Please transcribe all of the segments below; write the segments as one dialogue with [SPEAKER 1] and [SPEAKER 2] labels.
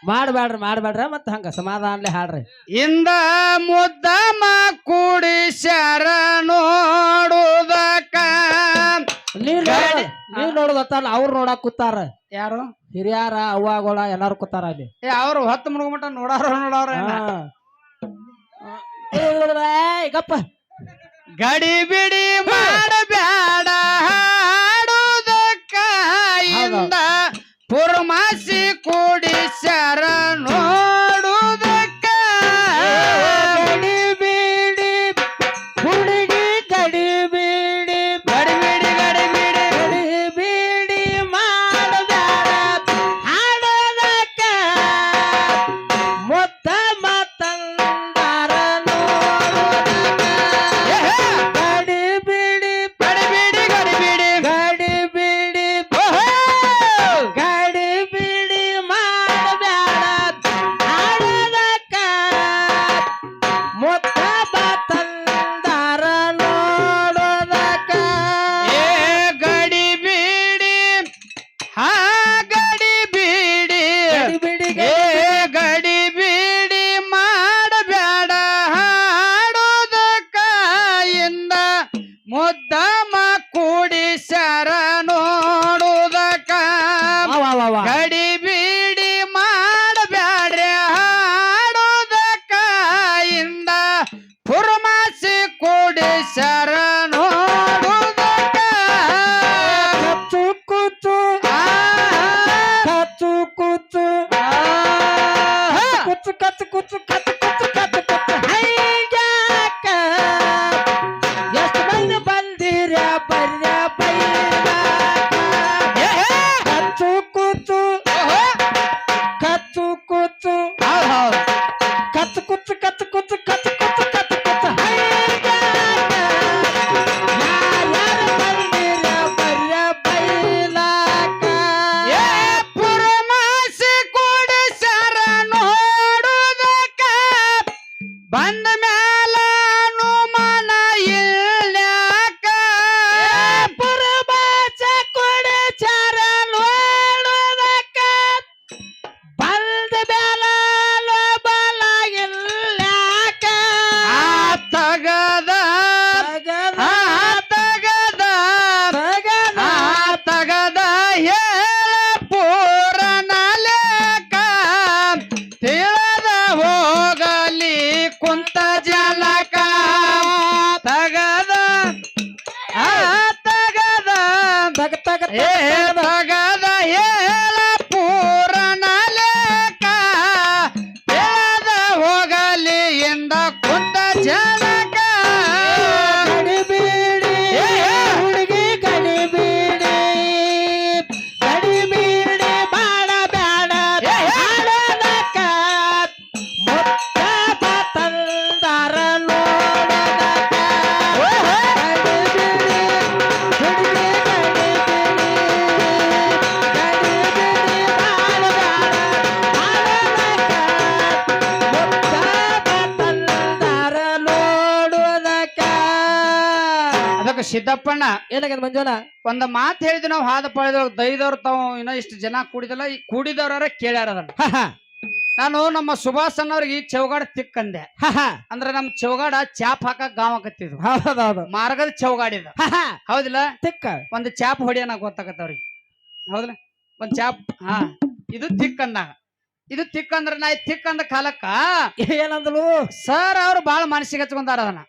[SPEAKER 1] ಮಾಡ್ಬೇಡ್ರ ಮತ್ತ ಹಂಗ ಸಮಾಧಾನಲೆ ಹಾಡ್ರಿ.
[SPEAKER 2] ಇಂದ ಮುದ್ದಮ ಕೂಡಿಸ್ಯಾರ ನೋಡುದಕ್ಕ
[SPEAKER 1] ನೀವ್ ನೋಡುದತ್ತಲ್ಲ ಅವ್ರು ನೋಡಾಕ್ ಕೂತಾರ.
[SPEAKER 2] ಯಾರು
[SPEAKER 1] ಹಿರಿಯಾರ ಅವ್ವಾಗೋಳ ಎಲ್ಲಾರು ಕೂತಾರ ಅಲ್ಲಿ.
[SPEAKER 2] ಅವ್ರು ಹೊತ್ತು ಮುಳುಗಮಟ ನೋಡಾರ
[SPEAKER 1] ಗಪ್ಪ
[SPEAKER 2] ಗಡಿ ಬಿಡಿ ಮಾಡಬ್ಯಾಡ ಹಾಡುದಕ್ಕ ಇಂದ ಪುರ್ಮಾಸಿ ಕೂಡಿಸ್ಯಾರ ನೋಡುದಕ್ಕ
[SPEAKER 1] ಗಡಿ ಬೀಡಿ ಹುಡುಗಿ ಗಡಿ ಬೀಡಿ ಮಾಡಬ್ಯಾಡ ಹಾಡೋದಕ್ಕ ಮುತ್ತ ಮತ್ತಂದಾರ ನೋಡೋದಕ್ಕ ಗಡಿ ಬೀಡಿ ಮಾಡಬ್ಯಾಡ ಹಾಡೋದಕ್ಕ ಮುತ್ತ ಮತ್ತಂದಾರ ನೋಡೋದಕ್ಕ
[SPEAKER 2] ಏ ಗಡಿ ಬೀಡಿ ಹಾ ಗಡಿ ಬೀಡಿ ಏ ಗಡಿ ಬೀಡಿ ಮಾಡಬ್ಯಾಡ ಹಾಡೋದಕ್ಕ ಇಂದ ಮುದ್ದಮ ಕೂಡಿಸ್ಯಾರ ನೋಡುದಕ್ಕ ಗಡಿ ಬೀಡಿ ಮಾಡಬ್ಯಾಡ್ರಿ ಹಾಡೋದಕ್ಕ ಇಂದ ಪುರ್ಮಾಸಿ ಕೂಡಿಸ್ಯಾರ ನೋಡುದಕ್ಕ
[SPEAKER 1] ಕಚ್ಚು ಕೂಚು ಕಚ್ಚು ಕೂಚು ಕುಚ್ಚು ಕಚ್ಚು ಕುಚ್ಚು ಕಚ್ಚು ಕುಚ್ಚು ಕಚ್ಚು ಕುಚ್ಚು ಹೈಜಾಕ ಎಷ್ಟು ಮಂದಿ ಬಂದಿರ ಬರ್ಯ ಬೈಲಾಕ ಕಚ್ಚು ಕೂಚು ಕಚ್ಚು ಕೂಚು ಕಚ್ಚು ಕುಚ್ಚು ಕಚ್ಚು ಕುಚ್ಚು ಕಚ್ಚು ಕುಚ್ಚು ಕಚ್ಚು ಕುಚ್ಚು ಹೈಜಾಕ ಯಾರ್ಯಾರು ಬಂದಿರ ಬರ್ಯ ಬೈಲಾಕ
[SPEAKER 2] ಏ ಪುರಮಾಸಿ ಕೂಡಿಸ್ಯಾರ ನೋಡುದಕ್ಕ ಬಂದ ಮ್ಯಾಲ ಅನುಮಾನ ಇಲ್ಯಾಕ
[SPEAKER 1] ಪುರಬಾಚ ಕೊಡಚಾರ ನೋಡೋದಕ್ಕ ಬಂದ ಬ್ಯಾಲ ಬಲ ಇಲ್ಯಾಕ
[SPEAKER 2] ಆ ತಗದ ಆ ತಗದ ಆ ತಗದ ಹೇಳ ಪೂರನ ಲೇಕ ತಿಳಿದ ಹೋಗಲಿ ಕುಂತ ಜಲಕ ತಗದ ಆ ತಗದ
[SPEAKER 1] ತಗ ತಗ
[SPEAKER 2] ಏ ತಗದ ಹೇಳ ಪೂರನ ಲೇಕ ತಿಳಿದ ಹೋಗಲಿ ಎಂದ ಕುಂತ ಜಲಕ
[SPEAKER 1] ಗಡಿ ಬೀಡಿ ಹುಡುಗಿ ಗಡಿ ಬೀಡಿ ಮಾಡಬ್ಯಾಡ ಹಾಡೋದಕ್ಕ ಮುತ್ತ ತಂದಾರ ನೋಡೋದಕ್ಕ ಗಡಿ ಬೀಡಿ ಹುಡುಗಿ ಗಡಿ ಬೀಡಿ ಮಾಡಬ್ಯಾಡ ಹಾಡೋದಕ್ಕ ಮುತ್ತ ತಂದಾರ ನೋಡೋದಕ್ಕ.
[SPEAKER 2] ಅದಕ್ಕೆ ಸಿದ್ದಪ್ಪಣ್ಣ
[SPEAKER 1] ಏನಾಗದ ಮಂಜುಳ
[SPEAKER 2] ಒಂದ್ ಮಾತು ಹೇಳಿದ್ವಿ ನಾವು ಹಾದ ಪಾಳಿದವ್ರು ದೈದವ್ರು ತಾವು ಇನ್ನೂ ಇಷ್ಟು ಜನ ಕೂಡಿದಲ್ಲ ಈ ಕೂಡಿದವ್ರ ಕೇಳ್ಯಾರ ಅದನ್ನ ನಾನು ನಮ್ಮ ಸುಭಾಷ್ ಅನ್ನವ್ರಿಗೆ ಚೌಗಾಡ ತಿಕ್ಕಂದೆ ಅಂದ್ರೆ ನಮ್ ಚೌಗಾಡ ಚಾಪ್ ಹಾಕಕ್ ಗಾಂವ್ ಆಕತ್ತಿದ್ವು
[SPEAKER 1] ಹೌದೌದು
[SPEAKER 2] ಮಾರ್ಗದ ಚೌಗಾಡಿದ ಹೌದಿಲ್ಲ
[SPEAKER 1] ತಿಕ್ಕ
[SPEAKER 2] ಒಂದ್ ಚಾಪ್ ಹೊಡಿಯೋಣ ಗೊತ್ತಾಗತ್ತವ್ರಿಗೆ ಹೌದಿಲ್ಲ ಒಂದ್ ಚಾಪ್ ಹಾ ಇದು ತಿಕ್ ಅಂದಾಗ ಇದು ತಿಕ್ ಅಂದ್ರ ನಾ ತಿಕ್ ಅಂದ ಕಾಲಕ್ಕ
[SPEAKER 1] ಏನಂದಳು
[SPEAKER 2] ಸರ್ ಅವ್ರು ಬಾಳ ಮನಸ್ಸಿಗೆ ಹಚ್ಕೊಂಡಾರ ಅದನ್ನ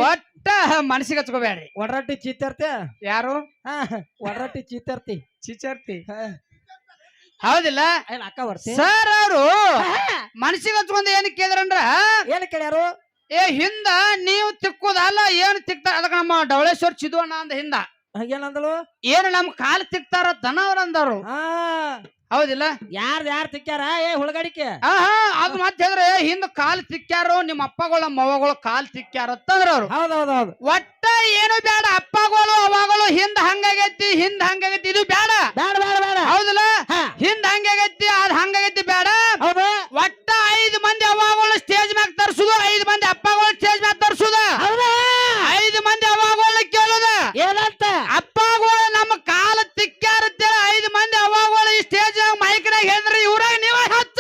[SPEAKER 2] ಒಟ್ಟ ಮನಸ್ಸಿಗೆ ಹಚ್ಕೋಬೇಡ್ರಿ
[SPEAKER 1] ಒಡರಟ್ಟಿ ಚೀತರ್ತಿ
[SPEAKER 2] ಯಾರು
[SPEAKER 1] ಒಡರಟ್ಟಿ ಚೀತರ್ತಿ
[SPEAKER 2] ಚಿಚರ್ತಿ ಹೌದಿಲ್ಲ
[SPEAKER 1] ಏನ್ ಅಕ್ಕ ವರ್ತಿ
[SPEAKER 2] ಸರ್ ಅವರು ಮನಸ್ಸಿಗೆ ಹಚ್ಕೊಂಡ್ ಏನ್ ಕೇಳಿದ್ರಂದ್ರ
[SPEAKER 1] ಏನ್ ಕೇಳ್ಯಾರು
[SPEAKER 2] ಏ ಹಿಂದ ನೀವು ತಿಕ್ಕೋದಲ್ಲ ಏನ್ ತಿಕ್ತಾರ ಅದಕ್ಕ ನಮ್ಮ ಡವಳೇಶ್ವರ್ ಚಿದುವಣ್ಣ ಅಂದ ಹಿಂದ
[SPEAKER 1] ಏನಂದಳು
[SPEAKER 2] ಏನು ನಮ್ ಕಾಲ್ ತಿಕ್ತಾರ ದನ ಅವ್ರ ಅಂದವ್ರು ಹೌದಿಲ್ಲ
[SPEAKER 1] ಯಾರ್ ತಿಕ್ಕ್ಯಾರ ಏ ಹುಳಗಾಡಿಕೆ
[SPEAKER 2] ಅದು ಮತ್ತೆ ಹೇಳಿದ್ರೆ ಹಿಂದ ಕಾಲ್ ತಿಕ್ಕ್ಯಾರು ನಿಮ್ಮ ಅಪ್ಪಗಳ ಮವಗಳು ಕಾಲ್ ತಿಕ್ಕ್ಯಾರ ಅಂತಂದ್ರ ಅವ್ರು
[SPEAKER 1] ಹೌದೌದೌದು
[SPEAKER 2] ಒಟ್ಟ ಏನು ಬೇಡ ಅಪ್ಪಗಳು ಅವಾಗಳು ಹಿಂದ ಹಂಗಾಗೈತಿ ಇದು ಬೇಡ
[SPEAKER 1] ಬೇಡ ಬೇಡ ಬೇಡ
[SPEAKER 2] ಹೌದಿಲ್ಲ ಹಿಂದ ಹಂಗಾಗೈತಿ ಅದ್ ಹಂಗಾಗೈತಿ ಬೇಡ
[SPEAKER 1] ಹೌದು
[SPEAKER 2] ಒಟ್ಟ 5 ಮಂದಿ ಅವಾಗಳು ಸ್ಟೇಜ್ ಮ್ಯಾಗ ತರ್ಸುದು 5 ಮಂದಿ ಅಪ್ಪಗಳು ಸ್ಟೇಜ್ ಮ್ಯಾಗ ತರ್ಸುದ 5 ಮಂದಿ ಅವಾಗಳು ಕೇಳುದ
[SPEAKER 1] ಏನಂತ
[SPEAKER 2] ಅಪ್ಪಗಳು ನಮ್ಮ ಕಾಲ ತಿಕ್ಕ್ಯಾರ 5 ಮಂದಿ ಅವಾಗಳು ಈ ಸ್ಟೇಜ್ ಮೈಕ್ನಾಗ ಹೇಳಿದ್ರೆ ಇವ್ರಾಗ ನೀವ ಹತ್ತ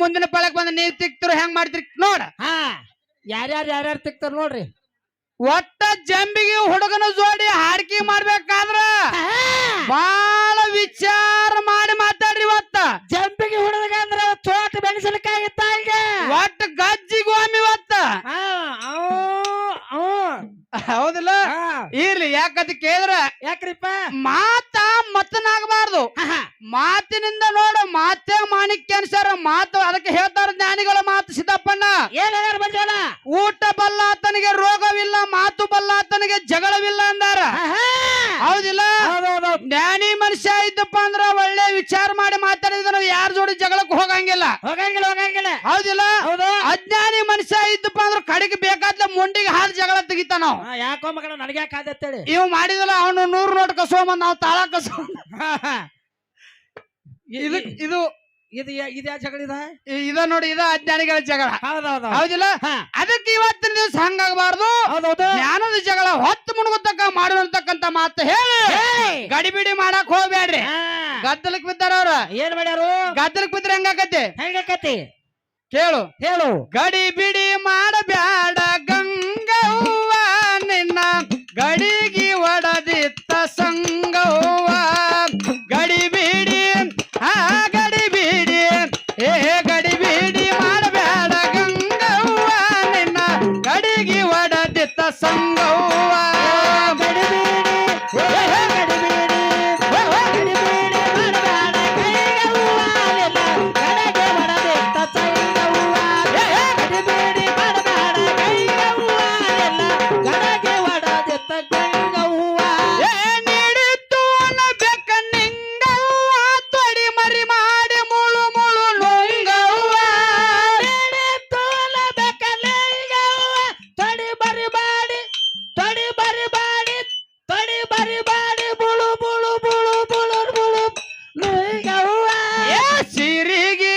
[SPEAKER 2] ಮುಂದಿನ ಪಾಳಕ್ ಬಂದ ನೀವ್ ತಿಕ್ತಿರು ಹೆಂಗ್ ಮಾಡ್ತಿರಿ ನೋಡ.
[SPEAKER 1] ಹಾ ಯಾರ್ಯಾರು ತಿಕ್ತಾರ ನೋಡ್ರಿ.
[SPEAKER 2] ಒಟ್ಟ ಜಂಬಿಗೆ ಹುಡುಗನ ಜೋಡಿ ಹಾಡ್ಕಿ ಮಾಡ್ಬೇಕಾದ್ರ ಬಾಳ ವಿಚಾರ ಮಾಡಿ ಮಾತಾಡ್ರಿ. ಇವತ್ತ
[SPEAKER 1] ಜಂಪಿಗೆ ಹುಡುಗ ಅಂದ್ರ ತೋಟ ಮೆಣಸಿನಕಾಯಿ ಇತ್ತ ಈಗ.
[SPEAKER 2] ಒಟ್ಟ ಗಜ್ಜಿಗೋಮಿ ಇವತ್ತ. ಹೌದಿಲ್ಲ? ಇರ್ಲಿ, ಯಾಕಂತ ಕೇಳಿದ್ರ
[SPEAKER 1] ಯಾಕ್ರಿಪ್ಪ
[SPEAKER 2] ಮತನಾಗಬಾರ್ದು. ಮಾತಿನಿಂದ ನೋಡು, ಮಾತೇ ಮಾಣಿಕ್ಯ ಅನ್ಸಾರ ಮಾತು. ಅದಕ್ಕೆ ಹೇಳ್ತಾರ ಜ್ಞಾನಿಗಳ ಮಾತು. ಸಿದ್ದಪ್ಪಣ್ಣ
[SPEAKER 1] ಏನ್ ಬಂದವಲ್ಲ,
[SPEAKER 2] ಊಟ ಬಲ್ಲಾತನಿಗೆ ರೋಗವಿಲ್ಲ, ಮಾತು ಬಲ್ಲಾತನಿಗೆ ಜಗಳವಿಲ್ಲ ಅಂದಾರ. ಹೌದಿಲ್ಲ? ಜ್ಞಾನಿ ಮನುಷ್ಯ ಇದ್ದಪ್ಪ ಅಂದ್ರ ಒಳ್ಳೆ ವಿಚಾರ ಮಾಡಿ ಮಾತಾಡಿದ್ರ ಯಾರ ಜೋಡಿ ಜಗಳಕ್ಕೆ ಹೋಗಂಗಿಲ್ಲ. ಹೌದಿಲ್ಲ? ಅಜ್ಞಾನಿ ಮನುಷ್ಯ ಇದ್ದಪ್ಪ ಅಂದ್ರ ಕಡೆಗೆ ಬೇಕಾದ್ಲೆ ಮುಂಡಿಗೆ ಹಾದು ಜಗಳ ತೆಗಿತ ನಾವು.
[SPEAKER 1] ಯಾಕೋ ಮಗನ ನನಗ್ಯಾಕಾದತ್ತೇಳಿ
[SPEAKER 2] ಇವ್ ಮಾಡಿದಲ್ಲ ಅವನು 100 ನೋಟ್ ಕಸೋಮ ನಾವು ತಾಳ ಕಸೋ. ಇದು ಇದು
[SPEAKER 1] ಇದ್ಯಾ ಜಗಳ
[SPEAKER 2] ಇದ ನೋಡಿ, ಇದ ಅಜ್ಞಾನಿಗಳ ಜಗಳ. ಹೌದಿಲ್ಲ? ಅದಕ್ಕೆ ಇವತ್ತಿನ ದಿವಸ ಹಂಗಾಗಬಾರ್ದು. ಜ್ಞಾನದ ಜಗಳ ಹೊತ್ತು ಮುಣುಗತಕ್ಕ ಮಾಡುವಂತಕ್ಕಂತ ಮಾತು ಹೇಳಿ ಗಡಿಬಿಡಿ ಮಾಡಕ್ ಹೋಗ್ಬೇಡ್ರಿ. ಗದ್ದಲಕ್ ಬಿದ್ದಾರ ಅವ್ರ.
[SPEAKER 1] ಏನ್ ಮಾಡ್ಯಾರು?
[SPEAKER 2] ಗದ್ದಲಕ್ ಬಿದ್ರೆ
[SPEAKER 1] ಹೆಂಗಾಕತಿ
[SPEAKER 2] ಹೇಳು. ಗಡಿಬಿಡಿ ಮಾಡಬ್ಯಾಡ ಗಂಗವ್ವ, ನಿನ್ನ ಗಡಿಗಿ ಒಡದಿತ್ತ ಸಂಗವ್ವ. ಗಡಿಬಿಡಿ ಗಡಿಬಿಡಿ ಗಡಿಬಿಡಿ ಮಾಡಬ್ಯಾಡ ಗಂಗವ್ವ, ನಿನ್ನ ಗಡಿಗಿ ಒಡದಿತ್ತ ಸಂಗವ್ವ.
[SPEAKER 1] ಸೀರೆಗೆ